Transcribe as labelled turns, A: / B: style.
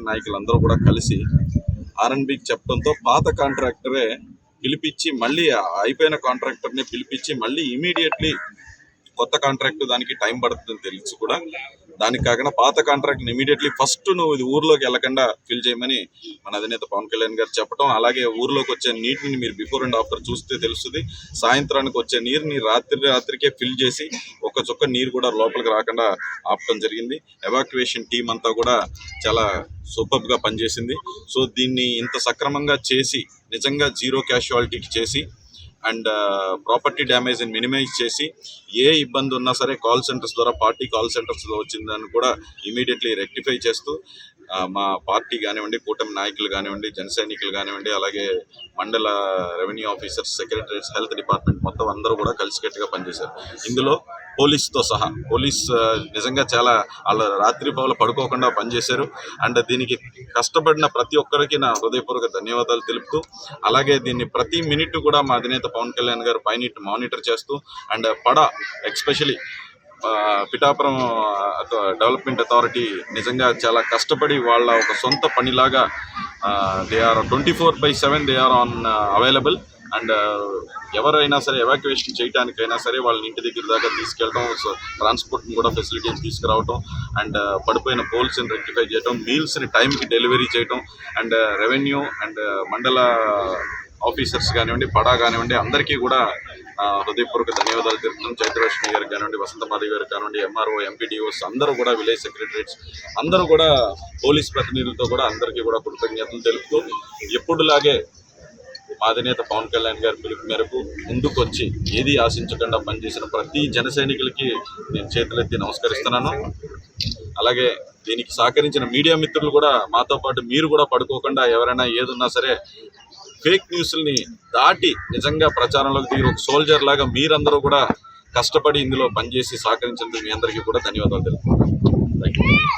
A: నాయకులందరూ కూడా కలిసి ఆర్ఎన్బికి చెప్పడంతో పాత కాంట్రాక్టరే పిలిపించి మళ్ళీ అయిపోయిన కాంట్రాక్టర్ని పిలిపించి మళ్ళీ ఇమీడియట్లీ కొత్త కాంట్రాక్ట్ దానికి టైం పడుతుందని తెలిసి కూడా దానికి కాకుండా పాత కాంట్రాక్ట్ని ఇమీడియట్లీ ఫస్ట్ నువ్వు ఇది ఊర్లోకి వెళ్ళకుండా ఫిల్ చేయమని మన అధినేత పవన్ కళ్యాణ్ గారు చెప్పడం, అలాగే ఊర్లోకి వచ్చే నీటిని మీరు బిఫోర్ అండ్ ఆఫ్టర్ చూస్తే తెలుస్తుంది. సాయంత్రానికి వచ్చే నీరుని రాత్రికే ఫిల్ చేసి ఒక చుక్క నీరు కూడా లోపలికి రాకుండా ఆపడం జరిగింది. ఎవాక్యుయేషన్ టీం అంతా కూడా చాలా సూపర్గా పనిచేసింది. సో దీన్ని ఇంత సక్రమంగా చేసి నిజంగా జీరో క్యాషువాలిటీకి చేసి అండ్ ప్రాపర్టీ డ్యామేజ్ని మినిమైజ్ చేసి ఏ ఇబ్బంది ఉన్నా సరే కాల్ సెంటర్స్ ద్వారా పార్టీ కాల్ సెంటర్స్లో వచ్చిందని కూడా ఇమీడియట్లీ రెక్టిఫై చేస్తూ మా పార్టీ కానివ్వండి, కూటమి నాయకులు కానివ్వండి, జన సైనికులు కానివ్వండి, అలాగే మండల revenue officers, secretaries, health department మొత్తం అందరూ కూడా కలిసికట్టుగా పనిచేశారు. ఇందులో పోలీస్తో సహా పోలీస్ నిజంగా చాలా వాళ్ళ రాత్రి పగలు పడుకోకుండా పనిచేశారు. అండ్ దీనికి కష్టపడిన ప్రతి ఒక్కరికి నా హృదయపూర్వక ధన్యవాదాలు తెలుపుతూ, అలాగే దీన్ని ప్రతి మినిట్ కూడా మా అధినేత పవన్ కళ్యాణ్ గారు పైన మానిటర్ చేస్తూ and especially Pithapuram development authority నిజంగా చాలా కష్టపడి వాళ్ళ ఒక సొంత పనిలాగా they are 24/7 they are on available. And ఎవరైనా సరే ఎవాక్యుయేషన్ చేయడానికైనా సరే వాళ్ళని ఇంటి దగ్గర దాకా తీసుకెళ్ళడం, ట్రాన్స్పోర్ట్ని కూడా ఫెసిలిటీస్ తీసుకురావడం అండ్ పడిపోయిన పోల్స్ని రెక్టిఫై చేయడం, మీల్స్ని టైంకి డెలివరీ చేయడం అండ్ రెవెన్యూ అండ్ మండల ఆఫీసర్స్ కానివ్వండి, పడా కానివ్వండి, అందరికీ కూడా హృదయపూర్వక ధన్యవాదాలు తెలుపుతున్నాం. చైత్రలక్ష్మి గారికి కానివ్వండి, వసంతమాధవి గారికి కానివ్వండి, ఎంఆర్ఓ, ఎంపీడీఓస్ అందరూ కూడా, విలేజ్ సెక్రటరీస్ అందరూ కూడా, పోలీస్ ప్రతినిధులతో కూడా అందరికీ కూడా కృతజ్ఞతలు తెలుపుతూ ఎప్పుడులాగే మా అధినేత పవన్ కళ్యాణ్ గారి పిలుపు మేరకు ముందుకొచ్చి ఏది ఆశించకుండా పనిచేసిన ప్రతి జన సైనికులకి నేను చేతులెత్తి నమస్కరిస్తున్నాను. అలాగే దీనికి సహకరించిన మీడియా మిత్రులు కూడా మాతో పాటు మీరు కూడా పడుకోకుండా ఎవరైనా ఏదున్నా సరే ఫేక్ న్యూస్ని దాటి నిజంగా ప్రచారంలోకి దిగి ఒక సోల్జర్ లాగా మీరందరూ కూడా కష్టపడి ఇందులో పనిచేసి సహకరించినందుకు మీ అందరికీ కూడా ధన్యవాదాలు తెలుపుతున్నాను. Thank you.